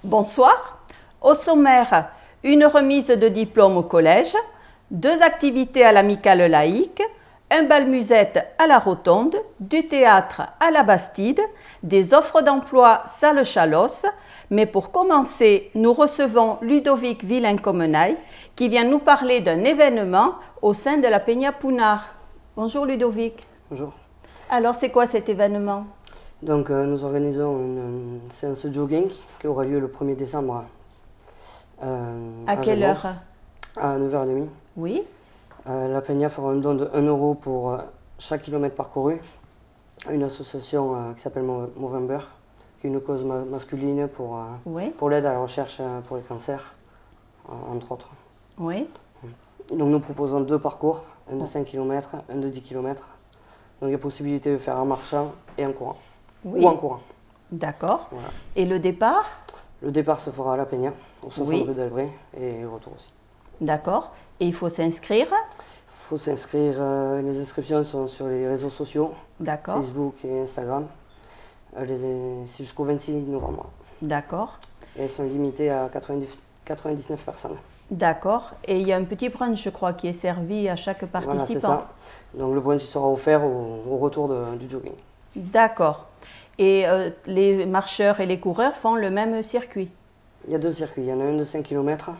Bonsoir. Au sommaire, une remise de diplôme au collège, 2 activités à l'amicale laïque, un bal musette à la Rotonde, du théâtre à la Bastide, des offres d'emploi salle Chalos. Mais pour commencer, nous recevons Ludovic Villain-Comenaille qui vient nous parler d'un événement au sein de la Peña Punar. Bonjour Ludovic. Bonjour. Alors c'est quoi cet événement? Donc nous organisons une séance de jogging qui aura lieu le 1er décembre. À quelle heure? À 9h30. Oui. La Peña fera un don de 1 euro pour chaque kilomètre parcouru à une association qui s'appelle Movember, qui est une cause masculine pour l'aide à la recherche pour les cancers, entre autres. Oui. Donc nous proposons 2 parcours, un de 5 km, un de 10 km. Donc il y a possibilité de faire en marchant et en courant. Oui. Ou en courant. D'accord. Voilà. Et le départ? Le départ se fera à La Peña, au 60 rue d'Albret, et retour aussi. D'accord. Et il faut s'inscrire? Il faut s'inscrire, les inscriptions sont sur les réseaux sociaux, Facebook et Instagram. C'est jusqu'au 26 novembre. D'accord. Et elles sont limitées à 99 personnes. D'accord. Et il y a un petit brunch, je crois, qui est servi à chaque participant. Voilà, c'est ça. Donc le brunch sera offert au retour du jogging. D'accord. Et les marcheurs et les coureurs font le même circuit? Il y a 2 circuits. Il y en a un de 5 km,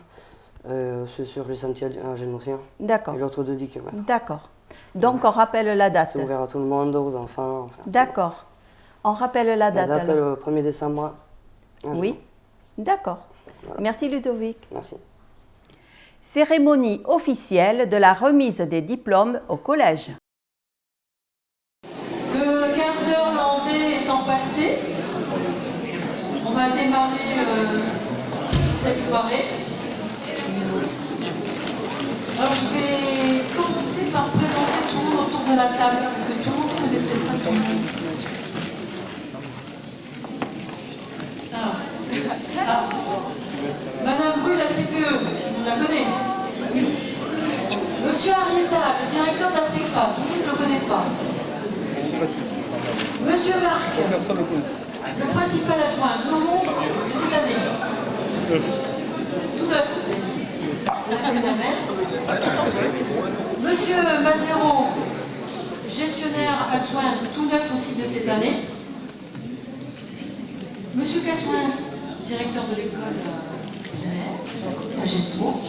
c'est sur les sentiers génosiens. D'accord. Et l'autre de 10 km. D'accord. Donc on rappelle la date? C'est ouvert à tout le monde, aux enfants. Enfin, d'accord. On rappelle la date? La date, le 1er décembre. Oui. D'accord. Voilà. Merci Ludovic. Merci. Cérémonie officielle de la remise des diplômes au collège. Le quart d'heure landais étant passé, on va démarrer cette soirée. Alors je vais commencer par présenter tout le monde autour de la table, parce que tout le monde ne connaît peut-être pas tout le monde. Alors, Madame Bru, la CPE, on la connaît. Monsieur Arietta, le directeur de la SECPA, tout le monde ne le connaît pas. Monsieur Marc, le principal adjoint, nouveau de cette année. Tout neuf, il a dit. On a fait une amène. Monsieur Mazero, gestionnaire adjoint, tout neuf aussi de cette année. Monsieur Cassoins, directeur de l'école primaire, à Getmo.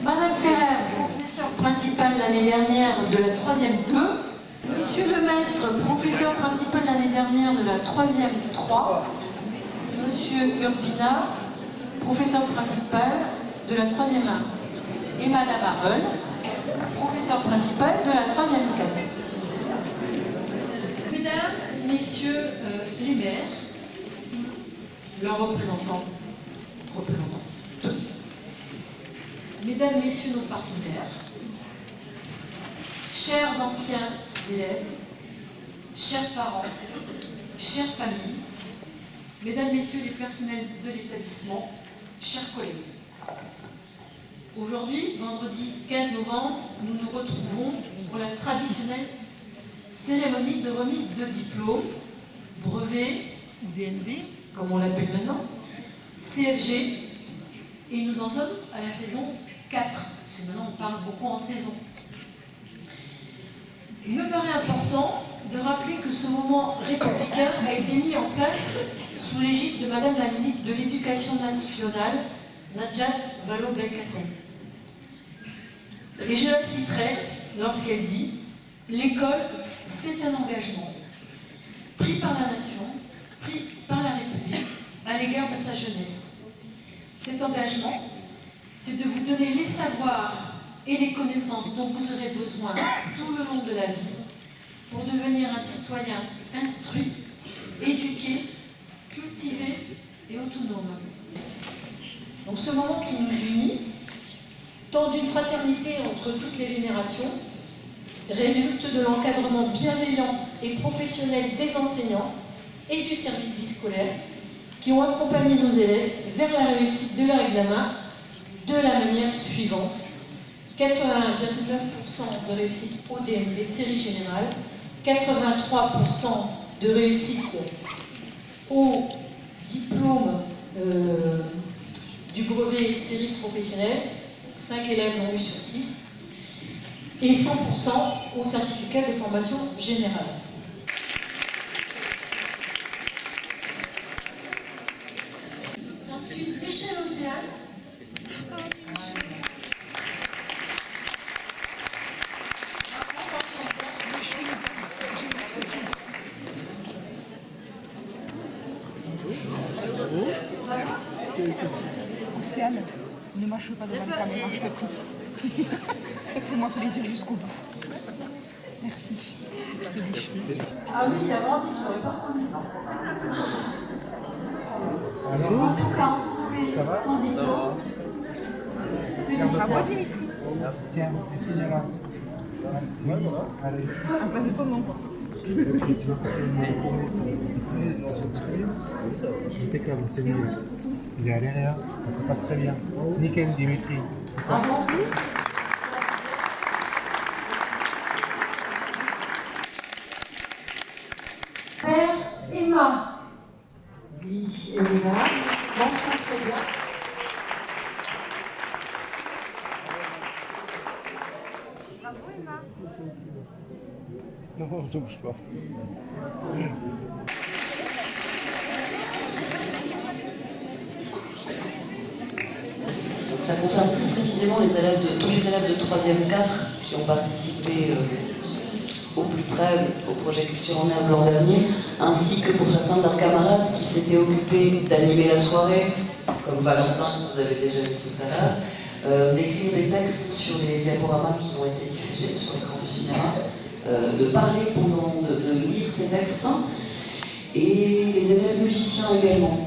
Madame Ferrer, professeur principal l'année dernière de la 3e 2. Monsieur Lemestre, professeur principal l'année dernière de la 3e 3. Monsieur Urbina, professeur principal de la 3e 1. Et Madame Arel, professeur principal de la 3e 4. Mesdames, Messieurs les maires, leurs représentants, Mesdames, Messieurs nos partenaires, chers anciens élèves, chers parents, chères familles, Mesdames, Messieurs les personnels de l'établissement, chers collègues. Aujourd'hui, vendredi 15 novembre, nous nous retrouvons pour la traditionnelle cérémonie de remise de diplôme, brevet ou DNB, comme on l'appelle maintenant, CFG, et nous en sommes à la saison 4, parce que maintenant on parle beaucoup en saison. Il me paraît important de rappeler que ce moment républicain a été mis en place sous l'égide de Madame la ministre de l'Éducation nationale, Najat Vallaud-Belkacem. Et je la citerai lorsqu'elle dit « L'école, c'est un engagement pris par la nation, pris par la République à l'égard de sa jeunesse. Cet engagement, c'est de vous donner les savoirs et les connaissances dont vous aurez besoin tout le long de la vie pour devenir un citoyen instruit, éduqué, cultivé et autonome. » Donc ce moment qui nous unit, tant d'une fraternité entre toutes les générations, résulte de l'encadrement bienveillant et professionnel des enseignants et du service vie scolaire qui ont accompagné nos élèves vers la réussite de leur examen de la manière suivante. 81,9% de réussite au DNB série générale, 83% de réussite au diplôme du brevet série professionnelle, 5 élèves l'ont eu sur 6, et 100% au certificat de formation générale. Ensuite, Michel Océane. Océane, ne marche pas devant la caméra, je te prie. Fais-moi plaisir jusqu'au bout. Merci, petite biche. Ah oui, il a grandi, je l'aurais pas reconnu. Alors, ça va? Ça va. Tiens, signe-là. Ouais, voilà. Allez. Enfin, c'est pas mon quoi. Impeccable, c'est mieux. Il est à l'arrière, ça se passe très bien. Nickel, Dimitri. Père Emma. Oui, elle est là. Mention très bien. Non, ne bouge pas. Ça concerne plus précisément tous les élèves de 3e 4 qui ont participé au plus près au projet Culture en Herbe l'an dernier, ainsi que pour certains de leurs camarades qui s'étaient occupés d'animer la soirée, comme Valentin, que vous avez déjà vu tout à l'heure, d'écrire des textes sur les diaporamas qui ont été diffusés sur l'écran du cinéma, de parler de lire ces textes, et les élèves musiciens également.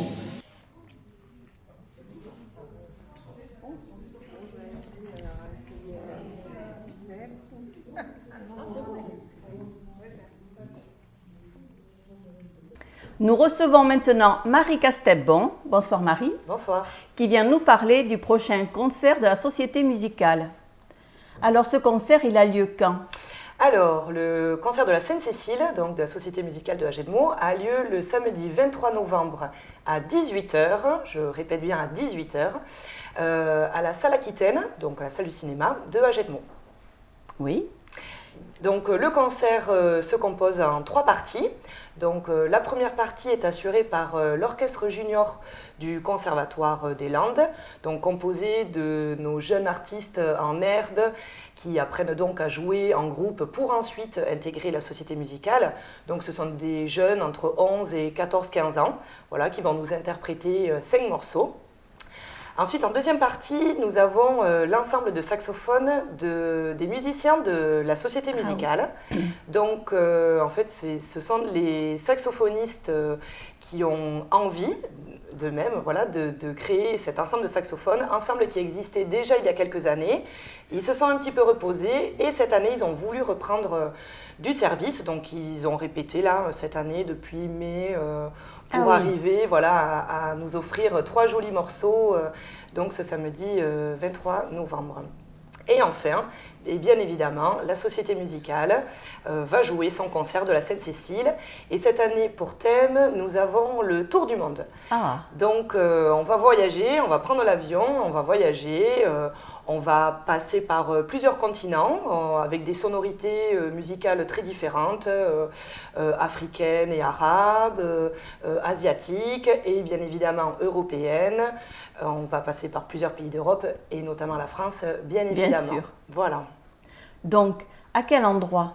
Nous recevons maintenant Marie Castebon, bonsoir Marie. Bonsoir. Qui vient nous parler du prochain concert de la Société musicale. Alors ce concert, il a lieu quand? Alors, le concert de la Sainte-Cécile, donc de la Société musicale de Hagedmo, a lieu le samedi 23 novembre à 18h, je répète bien à 18h, à la salle Aquitaine, donc à la salle du cinéma de Hagedmo. Oui. Donc le concert se compose en 3 parties. Donc la première partie est assurée par l'orchestre junior du Conservatoire des Landes, donc composé de nos jeunes artistes en herbe qui apprennent donc à jouer en groupe pour ensuite intégrer la société musicale. Donc ce sont des jeunes entre 11 et 14-15 ans, voilà, qui vont nous interpréter 5 morceaux. Ensuite, en deuxième partie, nous avons l'ensemble de saxophones des musiciens de la société musicale. Donc, en fait, ce sont les saxophonistes qui ont envie d'eux-mêmes, voilà, de créer cet ensemble de saxophones, ensemble qui existait déjà il y a quelques années. Ils se sont un petit peu reposés et cette année, ils ont voulu reprendre du service. Donc, ils ont répété là, cette année, depuis mai, pour arriver, voilà, à nous offrir 3 jolis morceaux, donc ce samedi 23 novembre. Et enfin, et bien évidemment, la Société musicale va jouer son concert de la Sainte-Cécile. Et cette année, pour thème, nous avons le Tour du monde. Donc, on va voyager, on va prendre l'avion, on va voyager, on va passer par plusieurs continents avec des sonorités musicales très différentes, africaines et arabes, asiatiques et bien évidemment européennes. On va passer par plusieurs pays d'Europe et notamment la France, bien évidemment. Bien sûr. Voilà. Donc, à quel endroit?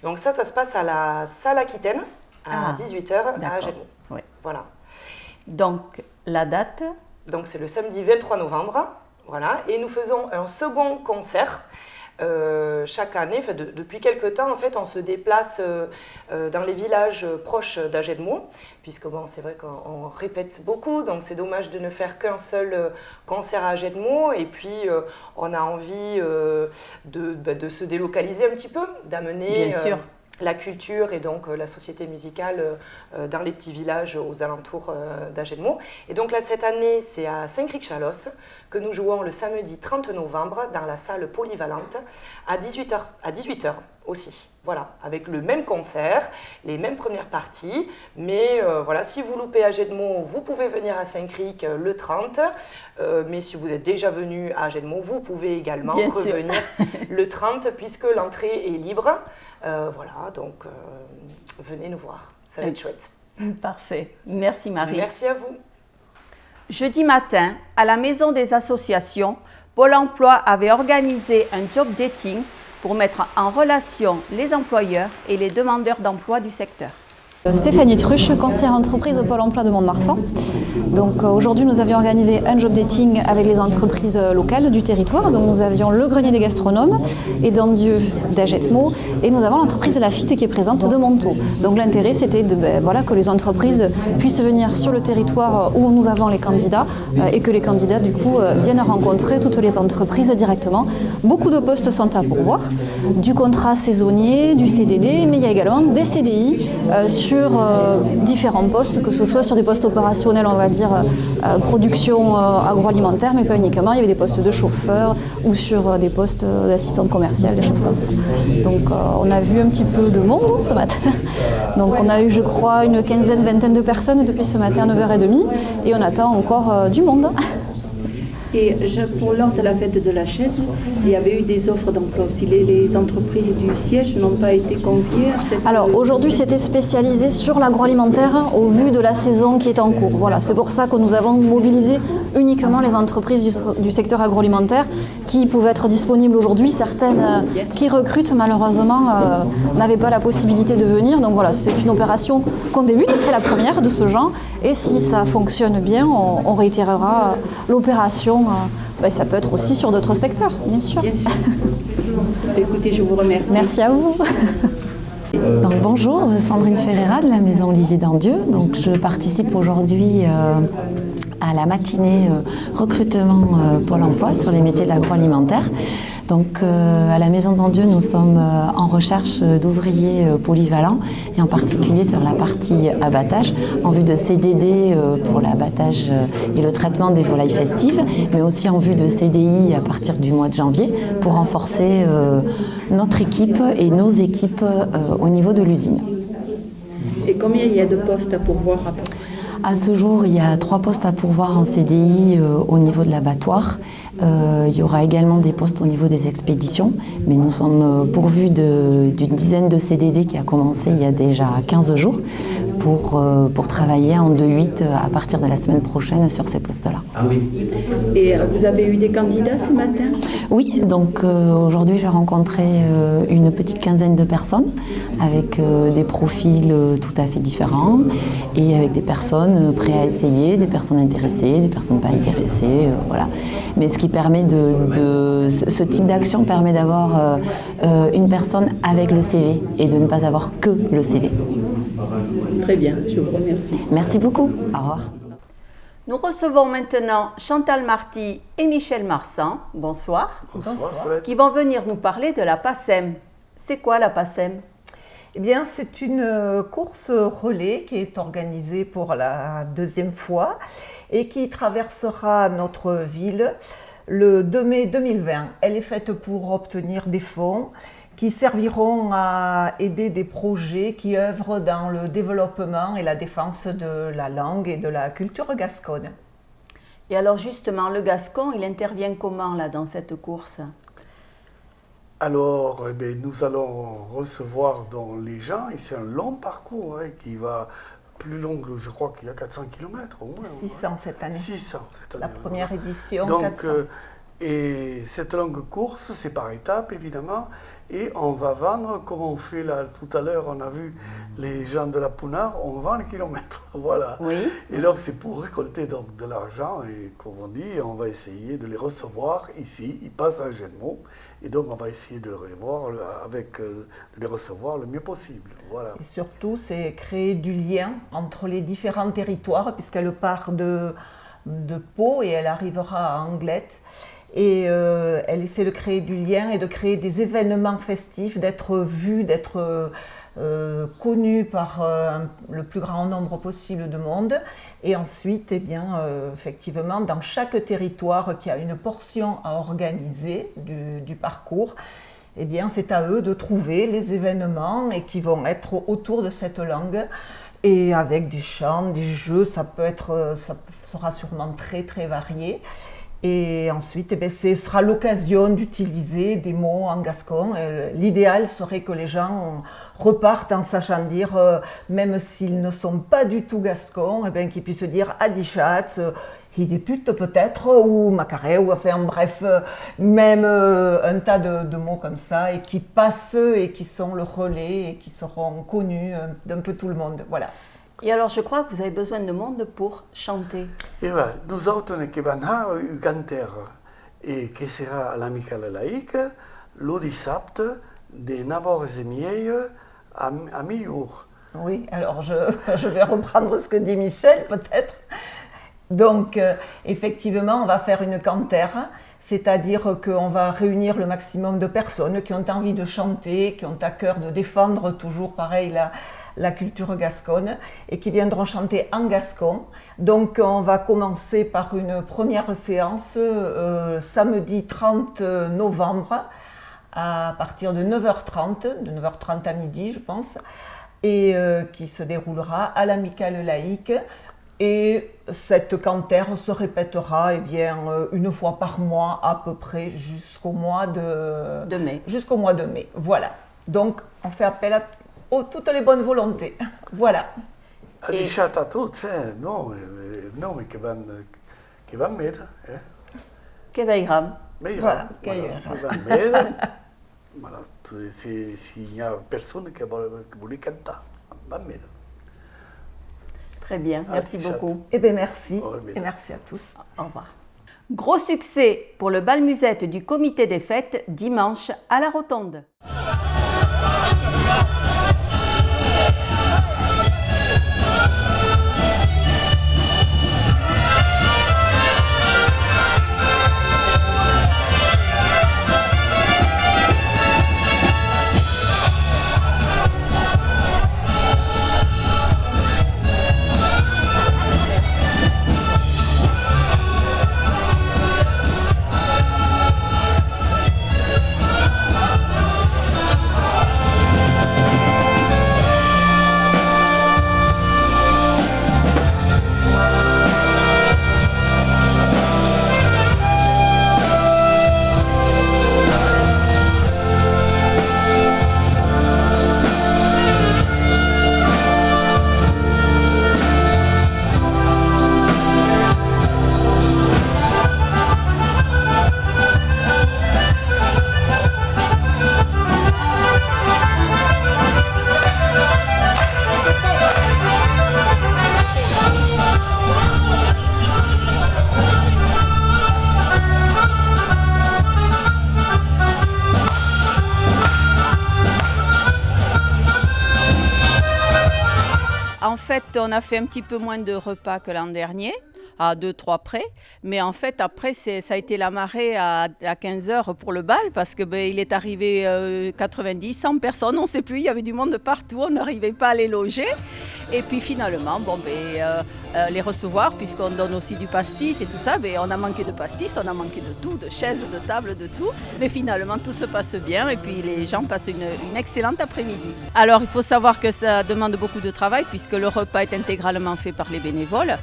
Donc ça se passe à la salle Aquitaine, à 18h à Hagedmo. Oui. Voilà. Donc, la date? Donc, c'est le samedi 23 novembre. Voilà. Et nous faisons un second concert chaque année. Enfin, depuis quelques temps, en fait, on se déplace dans les villages proches d'Hagedmo, puisque bon, c'est vrai qu'on répète beaucoup, donc c'est dommage de ne faire qu'un seul concert à Hagedmo. Et puis, on a envie de se délocaliser un petit peu, d'amener la culture et donc la société musicale dans les petits villages aux alentours d'Hagedmo. Et donc là, cette année, c'est à Saint-Cricq-Chalosse que nous jouons le samedi 30 novembre dans la salle polyvalente à 18h. aussi. Voilà, avec le même concert, les mêmes premières parties. Mais voilà, si vous loupez Agenmo, vous pouvez venir à Saint-Cricq le 30. Mais si vous êtes déjà venu à Agenmo, vous pouvez également revenir le 30 puisque l'entrée est libre. Voilà, donc venez nous voir, ça va être chouette. Parfait, merci Marie. Merci à vous. Jeudi matin, à la Maison des Associations, Pôle emploi avait organisé un job dating pour mettre en relation les employeurs et les demandeurs d'emploi du secteur. Stéphanie Truche, conseillère entreprise au Pôle emploi de Mont-de-Marsan. Donc aujourd'hui nous avions organisé un job dating avec les entreprises locales du territoire. Donc nous avions le Grenier des gastronomes et d'Andieu d'Agetmo et nous avons l'entreprise Lafitte qui est présente de Montaut. Donc l'intérêt c'était que les entreprises puissent venir sur le territoire où nous avons les candidats et que les candidats du coup viennent rencontrer toutes les entreprises directement. Beaucoup de postes sont à pourvoir, du contrat saisonnier, du CDD, mais il y a également des CDI sur différents postes, que ce soit sur des postes opérationnels, on va dire production agroalimentaire, mais pas uniquement. Il y avait des postes de chauffeurs ou sur des postes d'assistante commerciale, des choses comme ça. Donc on a vu un petit peu de monde ce matin. Donc on a eu, je crois, une quinzaine, vingtaine de personnes depuis ce matin à 9h30 et on attend encore du monde. Et lors de la fête de la chaise, il y avait eu des offres d'emploi aussi. Les entreprises du siège n'ont pas été conviées à cette... Alors aujourd'hui, c'était spécialisé sur l'agroalimentaire au vu de la saison qui est en cours. Voilà, c'est pour ça que nous avons mobilisé uniquement les entreprises du secteur agroalimentaire qui pouvaient être disponibles aujourd'hui. Certaines qui recrutent, malheureusement, n'avaient pas la possibilité de venir. Donc voilà, c'est une opération qu'on débute, c'est la première de ce genre. Et si ça fonctionne bien, on réitérera l'opération. Ça peut être aussi sur d'autres secteurs, bien sûr. Bien sûr. Écoutez, je vous remercie. Merci à vous. Donc, bonjour, Sandrine Ferreira de la Maison Olivier d'Andieu. Donc, je participe aujourd'hui à la matinée recrutement Pôle emploi sur les métiers de l'agroalimentaire. Donc à la Maison d'Andieu, nous sommes en recherche d'ouvriers polyvalents et en particulier sur la partie abattage en vue de CDD pour l'abattage et le traitement des volailles festives, mais aussi en vue de CDI à partir du mois de janvier pour renforcer notre équipe et nos équipes au niveau de l'usine. Et combien il y a de postes à pourvoir à peu près ? À ce jour, il y a 3 postes à pourvoir en CDI au niveau de l'abattoir. Il y aura également des postes au niveau des expéditions, mais nous sommes pourvus d'une dizaine de CDD qui a commencé il y a déjà 15 jours pour travailler en 2-8 à partir de la semaine prochaine sur ces postes-là. Et vous avez eu des candidats ce matin ? Oui, donc aujourd'hui j'ai rencontré une petite quinzaine de personnes avec des profils tout à fait différents et avec des personnes prêtes à essayer, des personnes intéressées, des personnes pas intéressées, voilà. Mais ce qui permet ce type d'action permet d'avoir une personne avec le CV et de ne pas avoir que le CV. Très bien, je vous remercie. Merci beaucoup, au revoir. Nous recevons maintenant Chantal Marty et Michel Marsan, bonsoir, qui vont venir nous parler de la PACEM. C'est quoi la PACEM ? Eh bien, c'est une course relais qui est organisée pour la 2e fois et qui traversera notre ville le 2 mai 2020. Elle est faite pour obtenir des fonds qui serviront à aider des projets qui œuvrent dans le développement et la défense de la langue et de la culture gasconne. Et alors justement, le gascon, il intervient comment là dans cette course ? Alors, nous allons recevoir dans les gens, et c'est un long parcours qui va plus long, je crois qu'il y a 400 km au moins. 600 cette année. 600 cette année. La première édition, donc, 400. Et cette longue course, c'est par étapes évidemment, et on va vendre, comme on fait là tout à l'heure, on a vu les gens de la Pounard, on vend les kilomètres, voilà. Oui. Et donc c'est pour récolter donc de l'argent, et comme on dit, on va essayer de les recevoir ici, ils passent à Agenmo, et donc on va essayer de les voir de les recevoir le mieux possible, voilà. Et surtout, c'est créer du lien entre les différents territoires, puisqu'elle part de Pau et elle arrivera à Anglette. Et elle essaie de créer du lien et de créer des événements festifs, d'être vue, d'être connue par le plus grand nombre possible de monde. Et ensuite, eh bien, effectivement, dans chaque territoire qui a une portion à organiser du parcours, eh bien c'est à eux de trouver les événements et qui vont être autour de cette langue. Et avec des chants, des jeux, ça sera sûrement très très varié. Et ensuite, eh bien, ce sera l'occasion d'utiliser des mots en gascon. L'idéal serait que les gens repartent en sachant dire, même s'ils ne sont pas du tout gascons, eh bien, qu'ils puissent dire adichat, hidipute peut-être, ou macaré, ou enfin bref, même un tas de mots comme ça, et qui passent et qui sont le relais et qui seront connus d'un peu tout le monde. Voilà. Et alors, je crois que vous avez besoin de monde pour chanter. Et voilà, nous autres, qui allons chanter et qui sera à l'amicale laïque, le dissabte, des 9h30 à mi-jour. Oui, alors je vais reprendre ce que dit Michel, peut-être. Donc, effectivement, on va faire une cantère, c'est-à-dire qu'on va réunir le maximum de personnes qui ont envie de chanter, qui ont à cœur de défendre toujours, pareil, la culture gasconne et qui viendront chanter en gascon. Donc on va commencer par une première séance samedi 30 novembre à partir de 9h30, de 9h30 à midi je pense, et qui se déroulera à l'amicale laïque. Et cette cantère se répétera une fois par mois à peu près jusqu'au mois de mai. Jusqu'au mois de mai, voilà. Donc on fait appel à toutes les bonnes volontés. Voilà. Adichat à tous, non, mais qui van m'aider. Che veiram. Voilà, voilà, s'il y a personne qui voulait canter, van m'aider. Très bien, merci beaucoup. Eh bien, merci, et merci à tous. Au revoir. Gros succès pour le bal musette du comité des fêtes dimanche à la Rotonde. En fait, on a fait un petit peu moins de repas que l'an dernier, à 2-3 près. Mais en fait, après, ça a été la marée à 15h pour le bal, parce que il est arrivé 90, 100 personnes, on ne sait plus, il y avait du monde partout, on n'arrivait pas à les loger. Et puis finalement, les recevoir, puisqu'on donne aussi du pastis et tout ça, on a manqué de pastis, on a manqué de tout, de chaises, de tables, de tout. Mais finalement, tout se passe bien et puis les gens passent une excellente après-midi. Alors, il faut savoir que ça demande beaucoup de travail, puisque le repas est intégralement fait par les bénévoles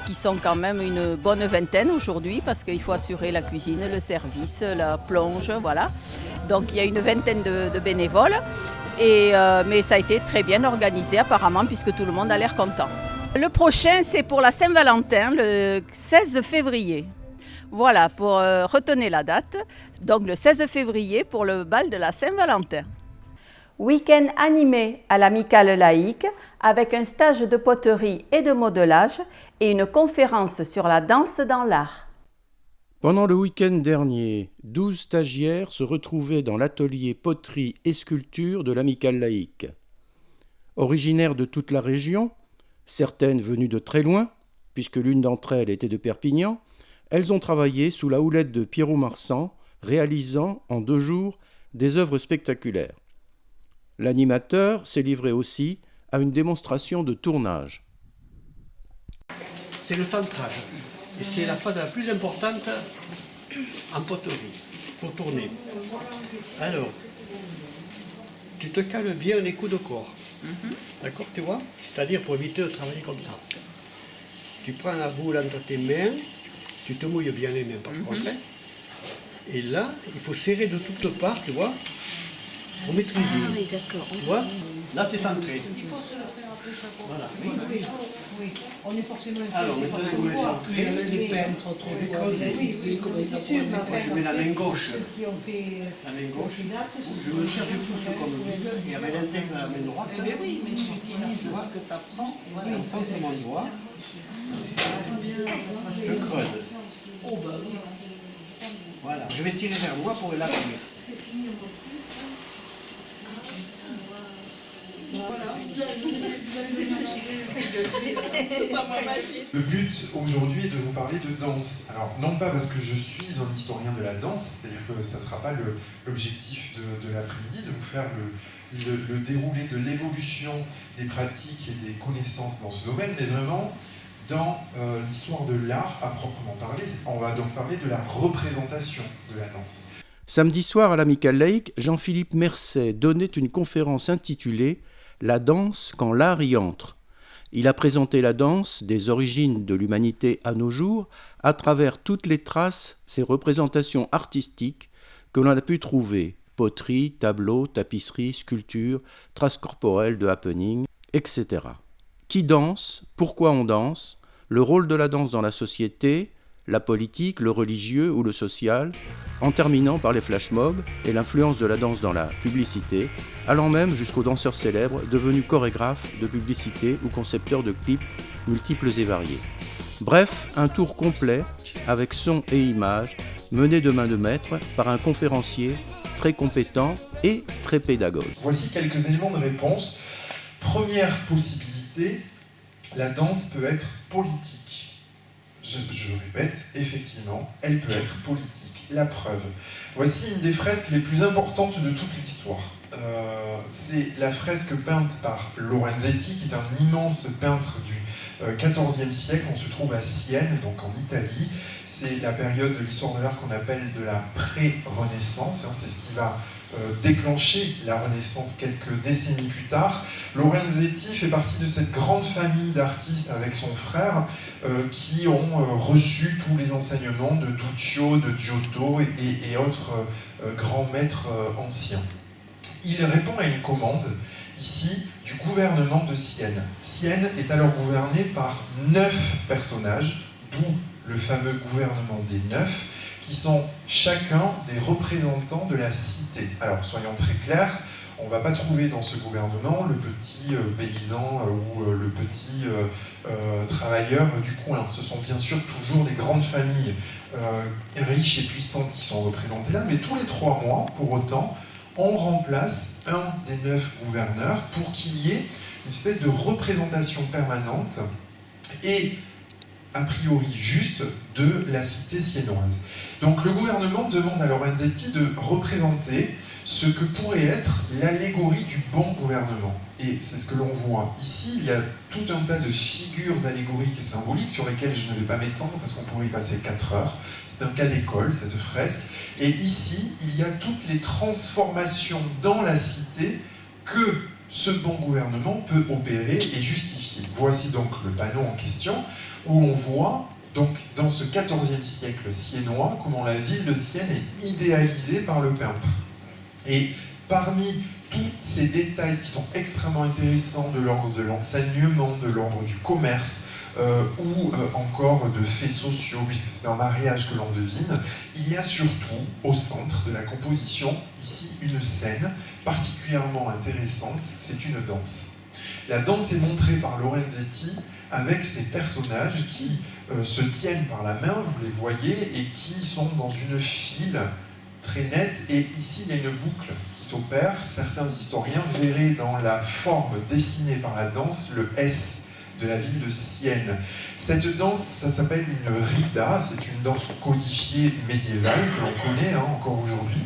qui sont quand même une bonne vingtaine aujourd'hui, parce qu'il faut assurer la cuisine, le service, la plonge, voilà. Donc, il y a une vingtaine de bénévoles, mais ça a été très bien organisé apparemment, puisque tout le monde a l'air content. Le prochain, c'est pour la Saint-Valentin, le 16 février. Voilà, pour retenir la date. Donc le 16 février pour le bal de la Saint-Valentin. Week-end animé à l'amicale laïque avec un stage de poterie et de modelage et une conférence sur la danse dans l'art. Pendant le week-end dernier, 12 stagiaires se retrouvaient dans l'atelier poterie et sculpture de l'amicale laïque. Originaires de toute la région, certaines venues de très loin, puisque l'une d'entre elles était de Perpignan, elles ont travaillé sous la houlette de Pierrot Marsan, réalisant en 2 jours des œuvres spectaculaires. L'animateur s'est livré aussi à une démonstration de tournage. C'est le centrage, et c'est la phase la plus importante en poterie. faut tourner. Alors, tu te cales bien les coups de corps. D'accord, tu vois? C'est-à-dire pour éviter de travailler comme ça. Tu prends la boule entre tes mains, tu te mouilles bien les mains par contre. Et là, il faut serrer de toutes parts, tu vois, pour maîtriser. Ah oui, d'accord. Tu vois? Là, c'est centré. Il faut se le faire un peu ça. Voilà. Oui. On est forcément... Alors, maintenant, vous les centrez. Les peintres, autrefois, Je mets la main gauche. La main gauche. Je me sers du pouce comme bille et avec l'intègre de la main droite. Mais oui, mais tu utilises ce que tu apprends. Voilà. J'enfonce mon doigt. Je creuse. Oh bah oui. Voilà. Je vais tirer vers moi pour l'appuyer. Le but aujourd'hui est de vous parler de danse. Alors non pas parce que je suis un historien de la danse, c'est-à-dire que ça ne sera pas l'objectif de l'après-midi, de vous faire le déroulé de l'évolution des pratiques et des connaissances dans ce domaine, mais vraiment dans l'histoire de l'art à proprement parler. On va donc parler de la représentation de la danse. Samedi soir à l'Amicale laïque, Jean-Philippe Mercet donnait une conférence intitulée « La danse quand l'art y entre ». Il a présenté la danse des origines de l'humanité à nos jours à travers toutes les traces, ces représentations artistiques que l'on a pu trouver, poterie, tableaux, tapisseries, sculptures, traces corporelles de happening, etc. Qui danse, pourquoi on danse, le rôle de la danse dans la société, la politique, le religieux ou le social, en terminant par les flash mobs et l'influence de la danse dans la publicité, allant même jusqu'aux danseurs célèbres devenus chorégraphes de publicité ou concepteurs de clips multiples et variés. Bref, un tour complet avec son et images, mené de main de maître par un conférencier très compétent et très pédagogue. Voici quelques éléments de réponse. Première possibilité, la danse peut être politique. Je le répète, effectivement, elle peut être politique. La preuve. Voici une des fresques les plus importantes de toute l'histoire. C'est la fresque peinte par Lorenzetti, qui est un immense peintre du XIVe siècle. On se trouve à Sienne, donc en Italie. C'est la période de l'histoire de l'art qu'on appelle de la pré-Renaissance. C'est ce qui va déclencher la Renaissance quelques décennies plus tard. Lorenzetti fait partie de cette grande famille d'artistes avec son frère qui ont reçu tous les enseignements de Duccio, de Giotto et autres grands maîtres anciens. Il répond à une commande, ici, du gouvernement de Sienne. Sienne est alors gouvernée par 9 personnages, d'où le fameux gouvernement des 9, qui sont chacun des représentants de la cité. Alors, soyons très clairs, on ne va pas trouver dans ce gouvernement le petit paysan ou le petit travailleur du coin. Ce sont bien sûr toujours des grandes familles riches et puissantes qui sont représentées là, mais tous les 3 mois, pour autant, on remplace un des 9 gouverneurs pour qu'il y ait une espèce de représentation permanente et a priori juste de la cité siennoise. Donc le gouvernement demande à Lorenzetti de représenter ce que pourrait être l'allégorie du bon gouvernement. Et c'est ce que l'on voit. Ici, il y a tout un tas de figures allégoriques et symboliques sur lesquelles je ne vais pas m'étendre parce qu'on pourrait y passer 4 heures. C'est un cas d'école, cette fresque. Et ici, il y a toutes les transformations dans la cité que ce bon gouvernement peut opérer et justifier. Voici donc le panneau en question où on voit donc dans ce XIVe siècle siennois comment la ville de Sienne est idéalisée par le peintre. Et parmi tous ces détails qui sont extrêmement intéressants de l'ordre de l'enseignement, de l'ordre du commerce, ou encore de faits sociaux, puisque c'est un mariage que l'on devine, il y a surtout au centre de la composition, ici, une scène particulièrement intéressante, c'est une danse. La danse est montrée par Lorenzetti avec ces personnages qui se tiennent par la main, vous les voyez, et qui sont dans une file très nette, et ici il y a une boucle qui s'opère. Certains historiens verraient dans la forme dessinée par la danse le S de la ville de Sienne. Cette danse, ça s'appelle une rida, c'est une danse codifiée médiévale que l'on connaît encore aujourd'hui.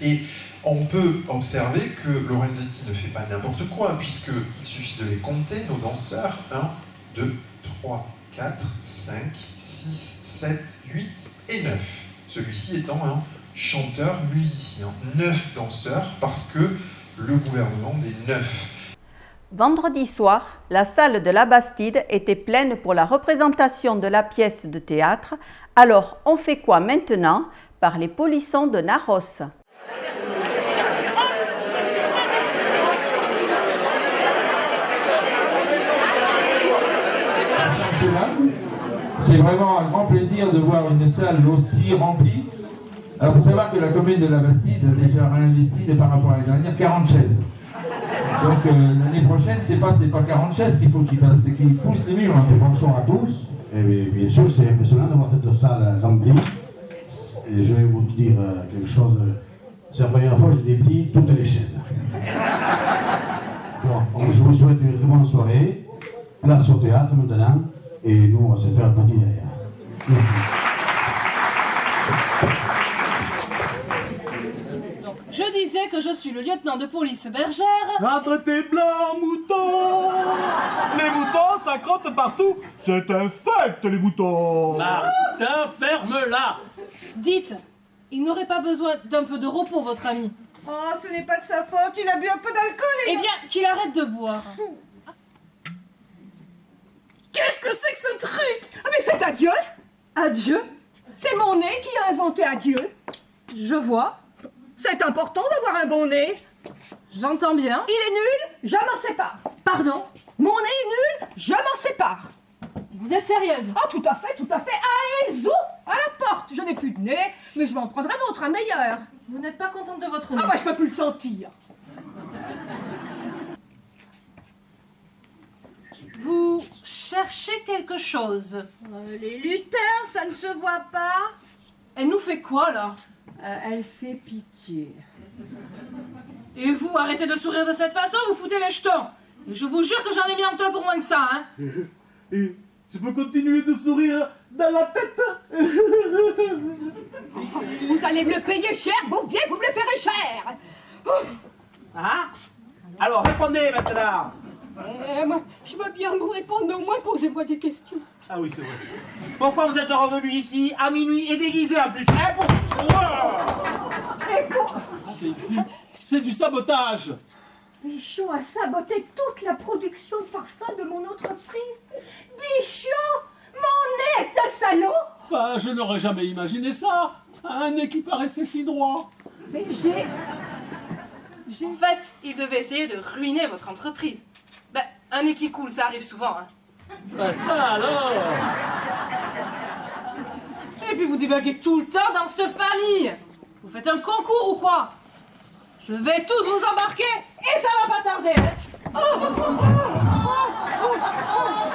Et on peut observer que Lorenzetti ne fait pas n'importe quoi, puisqu'il suffit de les compter, nos danseurs, 1, 2, 3, 4, 5, 6, 7, 8 et 9. Celui-ci étant un chanteurs, musiciens, 9 danseurs, parce que le gouvernement des 9. Vendredi soir, la salle de la Bastide était pleine pour la représentation de la pièce de théâtre. Alors, on fait quoi maintenant? Par les polissons de Narros. C'est vraiment un grand plaisir de voir une salle aussi remplie. Alors, il faut savoir que la commune de la Bastide a déjà réinvesti par rapport à l'année dernière 40 chaises. Donc l'année prochaine, c'est pas 40 chaises qu'il faut qu'ils fassent, c'est qu'ils poussent les murs un peu. Bonsoir à tous. Et bien sûr, c'est impressionnant de voir cette salle remplie. Et je vais vous dire quelque chose. C'est la première fois que je déplie toutes les chaises. Bon, je vous souhaite une très bonne soirée. Place au théâtre maintenant. Et nous, on va se faire applaudir derrière. Merci. Je disais que je suis le lieutenant de police bergère. Rentre tes blancs moutons. Les moutons, ça crotte partout. C'est un fait, les moutons. Martin, ferme-la. Dites, il n'aurait pas besoin d'un peu de repos, votre ami. Oh, ce n'est pas de sa faute, il a bu un peu d'alcool et... Eh bien, qu'il arrête de boire. Qu'est-ce que c'est que ce truc? Ah, mais c'est adieu. Adieu? C'est mon nez qui a inventé adieu. Je vois. C'est important d'avoir un bon nez. J'entends bien. Il est nul, je m'en sépare. Pardon? Mon nez est nul, je m'en sépare. Vous êtes sérieuse? Ah, tout à fait, tout à fait. Allez, zou, à la porte. Je n'ai plus de nez, mais je vais en prendre un autre, un meilleur. Vous n'êtes pas contente de votre nez? Ah, moi, je peux plus le sentir. Vous cherchez quelque chose? Les lutins, ça ne se voit pas. Elle nous fait quoi, là? Elle fait pitié. Et vous, arrêtez de sourire de cette façon, vous foutez les jetons. Et je vous jure que j'en ai mis un temps pour moins que ça, hein. Et je peux continuer de sourire dans la tête. Vous allez me le payer cher, Bourbier, vous me le paierez cher. Ah? Alors, répondez maintenant. Moi, je veux bien vous répondre, mais au moins posez-moi des questions. Ah oui, c'est vrai. Pourquoi vous êtes revenu ici à minuit et déguisé en plus? C'est du sabotage. Bichon a saboté toute la production de parfum de mon entreprise. Bichon, mon nez est un salaud. Bah, je n'aurais jamais imaginé ça. Un nez qui paraissait si droit. Mais En fait, il devait essayer de ruiner votre entreprise. Ben, un nez qui coule, ça arrive souvent, hein. Bah ça alors. Et puis vous divaguez tout le temps dans cette famille. Vous faites un concours ou quoi? Je vais tous vous embarquer et ça va pas tarder, hein.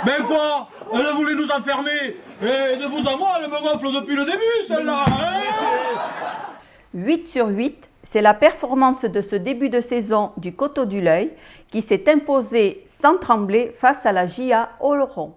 Mais quoi? Elle voulait nous enfermer. Et de vous à moi, elle me gonfle depuis le début, celle-là. 8 sur 8, c'est la performance de ce début de saison du Coteau du L'Œil qui s'est imposée sans trembler face à la JA Oloron.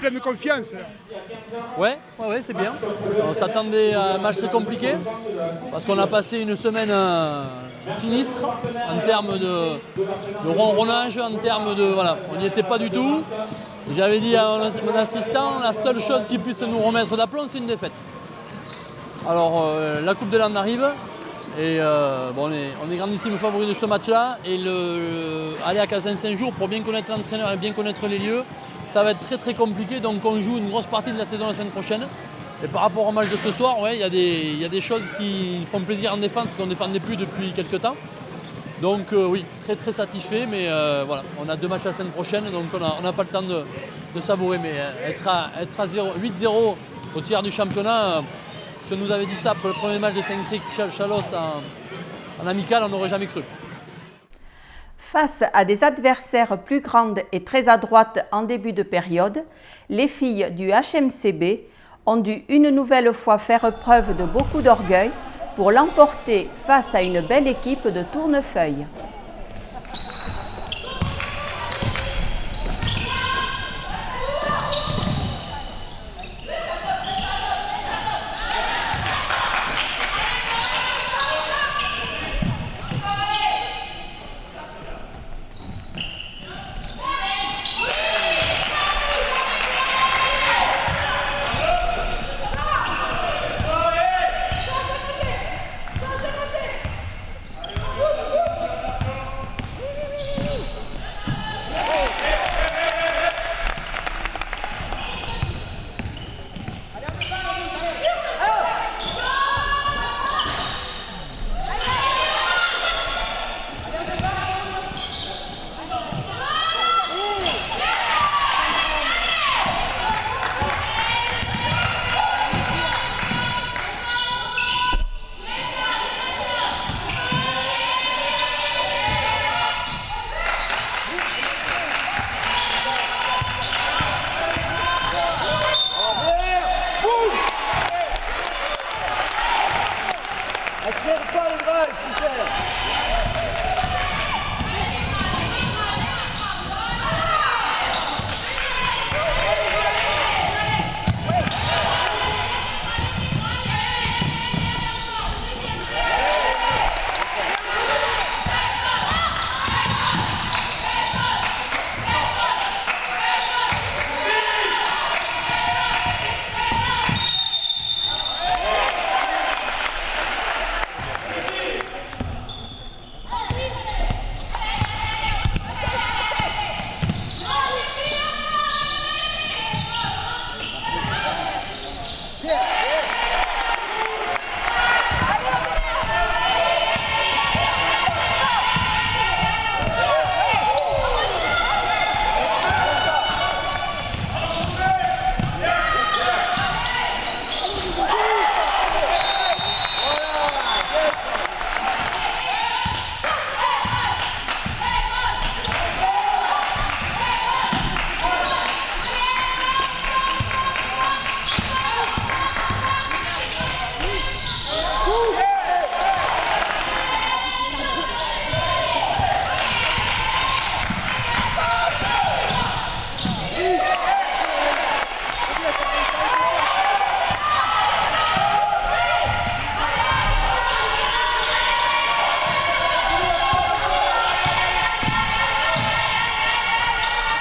Plein de confiance. Ouais, c'est bien. On s'attendait à un match très compliqué parce qu'on a passé une semaine sinistre en termes de ronronnage, en termes de... Voilà, on n'y était pas du tout. J'avais dit à mon assistant, la seule chose qui puisse nous remettre d'aplomb, c'est une défaite. Alors, la Coupe des Landes arrive et on est grandissime favori de ce match-là et aller à Casen 5 jours pour bien connaître l'entraîneur et bien connaître les lieux, ça va être très très compliqué, donc on joue une grosse partie de la saison la semaine prochaine. Et par rapport au match de ce soir, il y a des choses qui font plaisir en défense, parce qu'on ne défendait plus depuis quelques temps. Donc oui, très très satisfait, mais voilà, on a 2 matchs la semaine prochaine, donc on n'a pas le temps de savourer. Mais être à 8-0 au tiers du championnat, si on nous avait dit ça pour le premier match de Saint-Cric-Chalos en amical, on n'aurait jamais cru. Face à des adversaires plus grandes et très adroites en début de période, les filles du HMCB ont dû une nouvelle fois faire preuve de beaucoup d'orgueil pour l'emporter face à une belle équipe de Tournefeuille.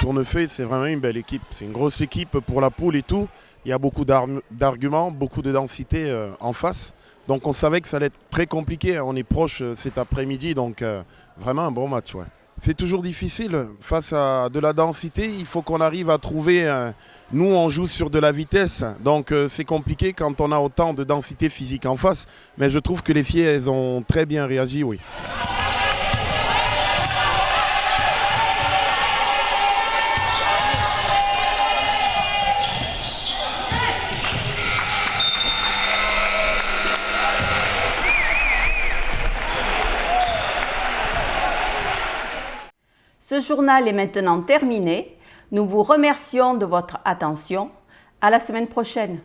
Tournefeuille, c'est vraiment une belle équipe. C'est une grosse équipe pour la poule et tout. Il y a beaucoup d'arguments, beaucoup de densité en face. Donc on savait que ça allait être très compliqué. On est proche cet après-midi, donc vraiment un bon match. Ouais. C'est toujours difficile. Face à de la densité, il faut qu'on arrive à trouver... nous, on joue sur de la vitesse. Donc c'est compliqué quand on a autant de densité physique en face. Mais je trouve que les filles, elles ont très bien réagi, oui. Ce journal est maintenant terminé. Nous vous remercions de votre attention. À la semaine prochaine.